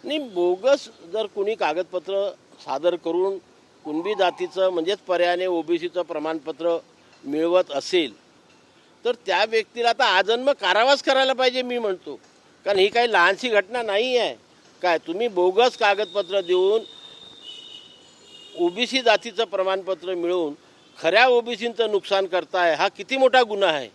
नाही, बोगस जर कुणी कागदपत्र सादर करून कुणबी जातीचं म्हणजेच पर्यायाने ओबीसीचं प्रमाणपत्र मिळवत असेल तर त्या व्यक्तीला आता आजन्म कारावास करायला पाहिजे मी म्हणतो. कारण ही काही लहानशी घटना नाही आहे. काय तुम्ही बोगस कागदपत्र देऊन ओबीसी जातीचं प्रमाणपत्र मिळवून खऱ्या ओबीसींचं नुकसान करताय, हा किती मोठा गुन्हा आहे.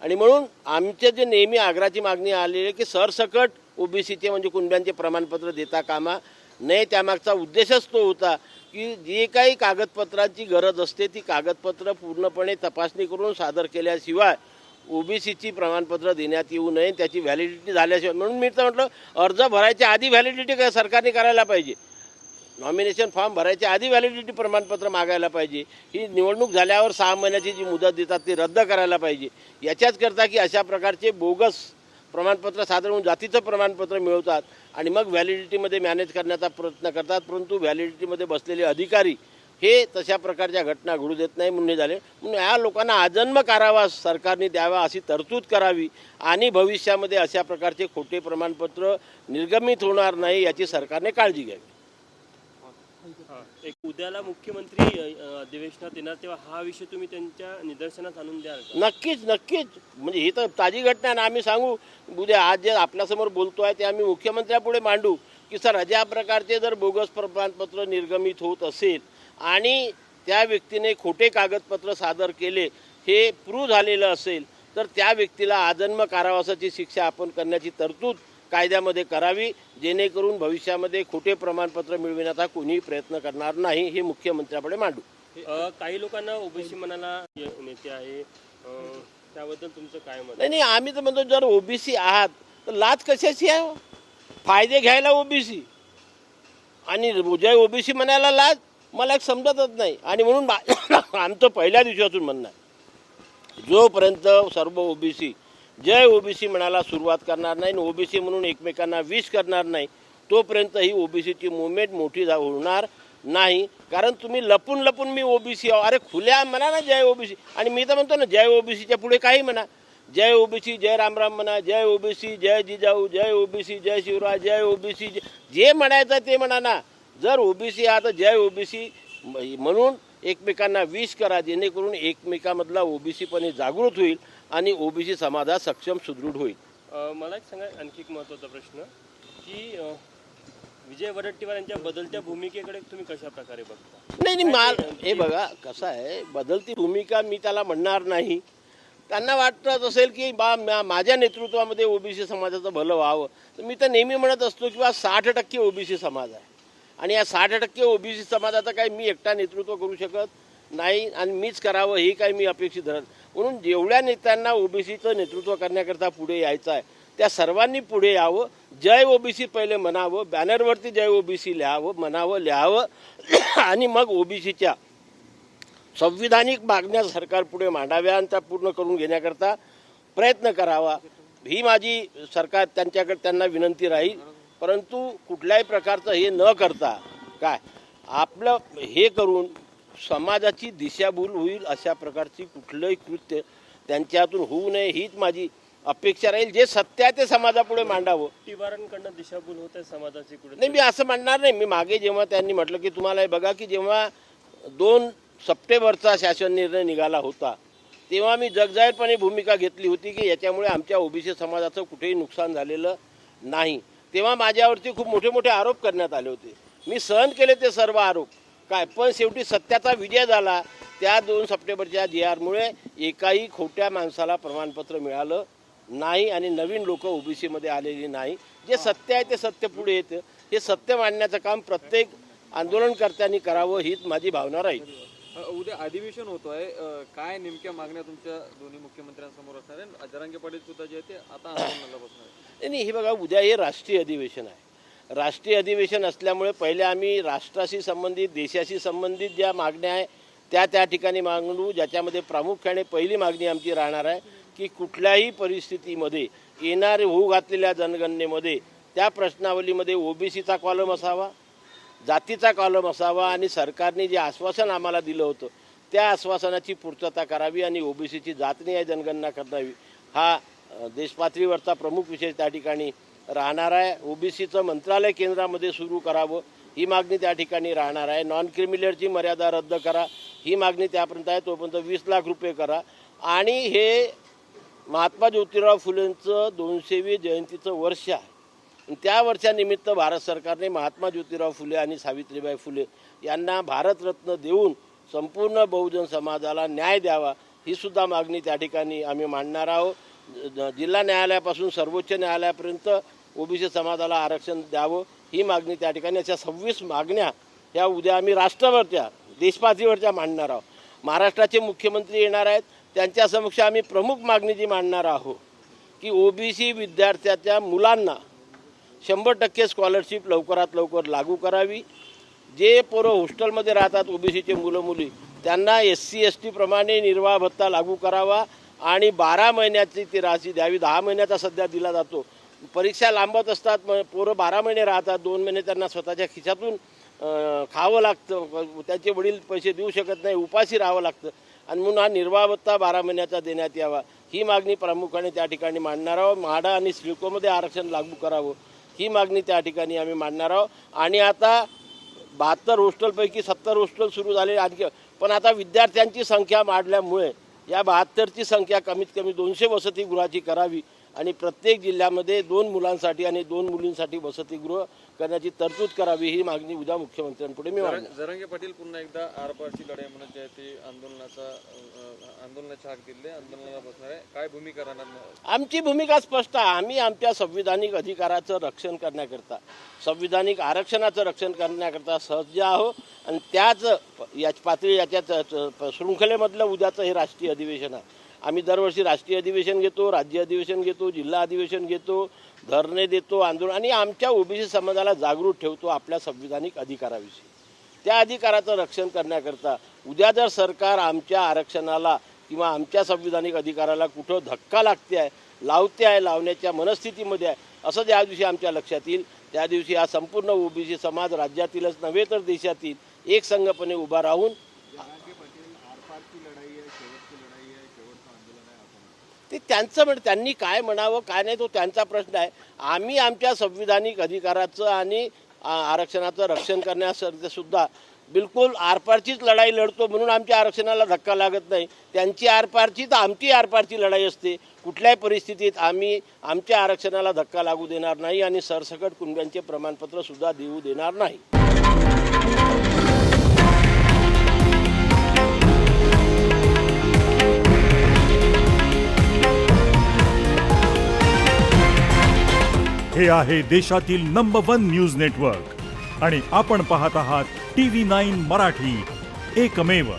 आणि म्हणून आमचे जे नेहमी आग्रहाची मागणी आलेली आहे की सरसकट ओबीसीचे म्हणजे कुणब्यांचे प्रमाणपत्र देता कामा नये. त्यामागचा उद्देशच तो होता की जे काही कागदपत्रांची गरज असते ती कागदपत्र पूर्णपणे तपासणी करून सादर केल्याशिवाय ओबीसीची प्रमाणपत्र देण्यात येऊ नये, त्याची व्हॅलिडिटी झाल्याशिवाय. म्हणून मी तर म्हटलं अर्ज भरायच्या आधी व्हॅलिडिटी काय सरकारने करायला पाहिजे. नॉमिनेशन फॉर्म भरायच्या आधी व्हॅलिडिटी प्रमाणपत्र मागायला पाहिजे. ही निवडणूक झाल्यावर 6 महिन्याची जी मुदत देतात ती रद्द करायला पाहिजे. याच्याच करता की अशा प्रकारचे बोगस प्रमाणपत्र सादर होऊन जातीचं प्रमाणपत्र मिळवतात आणि मग व्हॅलिडिटीमध्ये मॅनेज करण्याचा प्रयत्न करतात. परंतु व्हॅलिडिटीमध्ये बसलेले अधिकारी हे तशा प्रकारच्या घटना घडू देत नाही म्हणून झाले. म्हणून या लोकांना आजन्म कारावास सरकारने द्यावा अशी तरतूद करावी आणि भविष्यामध्ये अशा प्रकारचे खोटे प्रमाणपत्र निर्गमित होणार नाही याची सरकारने काळजी घ्यावी. एक उद्याला मुख्यमंत्री अधिवेशनात येणार तेव्हा हा विषय तुम्ही त्यांच्या निदर्शनास आणून द्याल का? नक्कीच नक्कीच. म्हणजे ही तर ताजी घटना आहे ना. आम्ही सांगू उद्या आज जे आपल्यासमोर बोलतो आहे ते आम्ही मुख्यमंत्र्यापुढे मांडू की सर अशा प्रकारचे जर बोगस प्रमाणपत्र निर्गमित होत असेल आणि त्या व्यक्तीने खोटे कागदपत्र सादर केले हे प्रूव्ह झालेलं असेल तर त्या व्यक्तीला आजन्म कारावासाची शिक्षा आपण करण्याची तरतूद कायद्यामध्ये करावी, जेणेकरून भविष्यामध्ये खोटे प्रमाणपत्र मिळविण्याचा कोणीही प्रयत्न करणार नाही. हे मुख्यमंत्र्याकडे मांडू. काही लोकांना ओबीसी मनाला नेते आहे, त्याबद्दल तुमचं काय मत? नाही, आम्ही तर म्हणतो जर ओबीसी आहात तर लाच कशाची आहे. फायदे घ्यायला ओबीसी आणि जय ओबीसी म्हणायला लाच मला एक समजतच नाही. आणि म्हणून आमचं पहिल्या दिवसापासून म्हणणं आहे जोपर्यंत सर्व ओबीसी जय ओबीसी म्हणायला सुरुवात करणार नाही आणि ओबीसी म्हणून एकमेकांना विश करणार नाही तोपर्यंत ही ओबीसीची मुवमेंट मोठी होणार नाही. कारण तुम्ही लपून लपून मी ओबीसी अरे खुल्या म्हणा ना जय ओबीसी. आणि मी तर म्हणतो ना जय ओबीसीच्या पुढे काही म्हणा, जय ओबीसी जय रामराम म्हणा, जय ओबीसी जय जिजाऊ, जय ओबीसी जय शिवराय, जय ओबीसी जे म्हणायचं ते म्हणा ना. जर ओबीसी आहात तर जय ओबीसी म्हणून एकमेकांना विश करा, जेणेकरून एकमेकांमधला ओबीसीपणे जागृत होईल आणि ओबीसी समाज सक्षम सुदृढ होईल. मला एक सांगा आणखी एक महत्त्वाचा प्रश्न की विजय वडेट्टीवार यांच्या बदलत्या भूमिकेकडे तुम्ही कशा प्रकारे बघता? नाही, हे बघा कसं आहे, बदलती भूमिका मी त्याला म्हणणार नाही. त्यांना वाटत असेल की माझ्या नेतृत्वामध्ये ओबीसी समाजाचं भलं व्हावं तर मी तर नेहमी म्हणत असतो की 60% ओबीसी समाज आहे आणि या 60% ओबीसी समाजाचं काही मी एकटा नेतृत्व करू शकत नाही आणि मीच करावं हे काही मी अपेक्षित धरत. म्हणून जेवढ्या नेत्यांना ओबीसीचं नेतृत्व करण्याकरता पुढे यायचं आहे त्या सर्वांनी पुढे यावं. जय ओबीसी पहिले म्हणावं, बॅनरवरती जय ओबीसी लिहावं आणि मग ओबीसीच्या संविधानिक मागण्या सरकारपुढे मांडाव्या आणि त्या पूर्ण करून घेण्याकरता प्रयत्न करावा. ही माझी सरकार त्यांना विनंती राहील. परंतु कुठल्याही प्रकारचं हे न करता काय आपलं हे करून समाजाची दिशाभूल होईल अशा प्रकारची कुठलंही कृत्य त्यांच्यातून होऊ नये हीच माझी अपेक्षा राहील. जे सत्य आहे ते समाजापुढे मांडावं. तिवारांकडनं दिशाभूल होत आहे समाजाची कुठे? नाही, मी असं म्हणणार नाही. मी मागे जेव्हा त्यांनी म्हटलं की तुम्हाला हे बघा की जेव्हा 2 सप्टेंबरचा शासन निर्णय निघाला होता तेव्हा मी जगजाहीरपणे भूमिका घेतली होती की याच्यामुळे आमच्या ओबीसी समाजाचं कुठेही नुकसान झालेलं नाही. तेव्हा माझ्यावरती खूप मोठे मोठे आरोप करण्यात आले होते. मी सहन केले ते सर्व आरोप काय, पण शेवटी सत्याचा विजय झाला. त्या 2 सप्टेंबरच्या JR-मुळे एकाही खोट्या माणसाला प्रमाणपत्र मिळालं नाही आणि नवीन लोक ओबीसीमध्ये आलेली नाही. जे सत्य आहे ते सत्य पुढे येतं. हे सत्य मांडण्याचं काम प्रत्येक आंदोलनकर्त्यांनी करावं हीच माझी भावना राहील. उद्या अधिवेशन होतोय, काय नेमक्या मागण्या तुमच्या दोन्ही मुख्यमंत्र्यांसमोर असणार आहे? जरांगे पाटील सुद्धा जे ते आता आंदोलनाला बसणार आहे. नाही, हे बघा उद्या हे राष्ट्रीय अधिवेशन आहे. राष्ट्रीय अधिवेशन असल्यामुळे पहिले आम्ही राष्ट्राशी संबंधित देशाशी संबंधित ज्या मागण्या आहे त्या ठिकाणी मागणू. ज्याच्यामध्ये प्रामुख्याने पहिली मागणी आमची राहणार आहे की कुठल्याही परिस्थितीमध्ये येणारे होऊ घातलेल्या जनगणनेमध्ये त्या प्रश्नावलीमध्ये ओबीसीचा कॉलम असावा, जातीचा कॉलम असावा आणि सरकारने जे आश्वासन आम्हाला दिलं होतं त्या आश्वासनाची पूर्तता करावी आणि ओबीसीची जातनिहाय जनगणना करावी. हा देशपातळीवरचा प्रमुख विषय त्या ठिकाणी राहणार आहे. ओबीसीचं मंत्रालय केंद्रामध्ये सुरू करावं ही मागणी त्या ठिकाणी राहणार आहे. नॉन क्रिमिलियरची मर्यादा रद्द करा ही मागणी त्यापर्यंत आहे. तोपर्यंत 20 लाख रुपये करा. आणि हे महात्मा ज्योतिराव फुलेंचं 200वी जयंतीचं वर्ष आहे. त्या वर्षानिमित्त भारत सरकारने महात्मा ज्योतिराव फुले आणि सावित्रीबाई फुले यांना भारतरत्न देऊन संपूर्ण बहुजन समाजाला न्याय द्यावा ही सुद्धा मागणी त्या ठिकाणी आम्ही मांडणार आहोत. जिल्हा न्यायालयापासून सर्वोच्च न्यायालयापर्यंत ओबीसी समाजाला आरक्षण द्यावं ही मागणी त्या ठिकाणी. अशा 26 मागण्या ह्या उद्या आम्ही राष्ट्रभरच्या देशपातळीवरच्या मांडणार आहोत. महाराष्ट्राचे मुख्यमंत्री येणार आहेत. त्यांच्या समक्ष आम्ही प्रमुख मागणी जी मांडणार आहोत की ओबीसी विद्यार्थ्याच्या मुलांना 100% स्कॉलरशिप लवकरात लवकर लागू करावी. जे पोरं हॉस्टेलमध्ये राहतात ओबीसीचे मुलं मुली त्यांना SC ST प्रमाणे निर्वाह भत्ता लागू करावा आणि 12 महिन्याची ती राशी द्यावी. 10 महिन्याचा सध्या दिला जातो. परीक्षा लांबत असतात, पोरं 12 महिने राहतात. 2 महिने त्यांना स्वतःच्या खिशातून खावं लागतं. त्याचे वडील पैसे देऊ शकत नाही, उपाशी राहावं लागतं. आणि म्हणून हा निर्वाह भत्ता 12 महिन्याचा देण्यात यावा ही मागणी प्रामुख्याने त्या ठिकाणी मांडणार आहोत. म्हाडा आणि सिडकोमध्ये आरक्षण लागू करावं ही मागणी त्या ठिकाणी आम्ही मांडणार आहोत. आणि आता 72 हॉस्टेलपैकी 70 हॉस्टेल सुरू झाले आणखी, पण आता विद्यार्थ्यांची संख्या वाढल्यामुळे या 72ची संख्या कमीत कमी 200 वसतिगृहाची करावी आणि प्रत्येक जिल्ह्यामध्ये 2 मुलांसाठी आणि 2 मुलींसाठी वसतिगृह करण्याची तरतूद करावी ही मागणी उद्या मुख्यमंत्र्यांपुढे मी मांडणार. जरांगे पाटील पुन्हा एकदा आरपारची लढाई म्हणत जे आहे ते आंदोलनाची हाक दिली, आंदोलनाला बसणार आहे. काय भूमिका राहणार? आमची भूमिका स्पष्ट आहे. आम्ही आमच्या संविधानिक अधिकाराचं रक्षण करण्याकरता, संविधानिक आरक्षणाचं रक्षण करण्याकरता सज्ज आहोत. आणि त्याच पातळी याच्यात शृंखलेमधलं उद्याचं हे राष्ट्रीय अधिवेशन आहे. आम्ही दरवर्षी राष्ट्रीय अधिवेशन घेतो, राज्य अधिवेशन घेतो, जिल्हा अधिवेशन घेतो, धरणे देतो, आंदोलन, आणि आमच्या ओबीसी समाजाला जागृत ठेवतो आपल्या संविधानिक अधिकाराविषयी. त्या अधिकाराचं रक्षण करण्याकरता उद्या जर सरकार आमच्या आरक्षणाला किंवा आमच्या संविधानिक अधिकाराला कुठं धक्का लावण्याच्या मनस्थितीमध्ये आहे असं ज्या दिवशी आमच्या लक्षात येईल त्या दिवशी हा संपूर्ण ओबीसी समाज राज्यातीलच नव्हे तर देशातील एकसंघपणे उभा राहून ते त्यांचं त्यांनी काय म्हणावं काय नाही तो त्यांचा प्रश्न आहे. आम्ही आमच्या संविधानिक अधिकाराचं आणि आरक्षणाचं रक्षण करण्यासाठी सुद्धा बिलकुल आरपारचीच लढाई लढतो. म्हणून आमच्या आरक्षणाला धक्का लागत नाही. त्यांची आरपारची तर आमची आरपारची लढाई असते. कुठल्याही परिस्थितीत आम्ही आमच्या आरक्षणाला धक्का लागू देणार नाही आणि सरसकट कुणब्यांचे प्रमाणपत्र सुद्धा देऊ देणार नाही. हे आहे देशातील नंबर 1 न्यूज नेटवर्क आणि आपण पाहत आहात TV9 मराठी, एकमेव.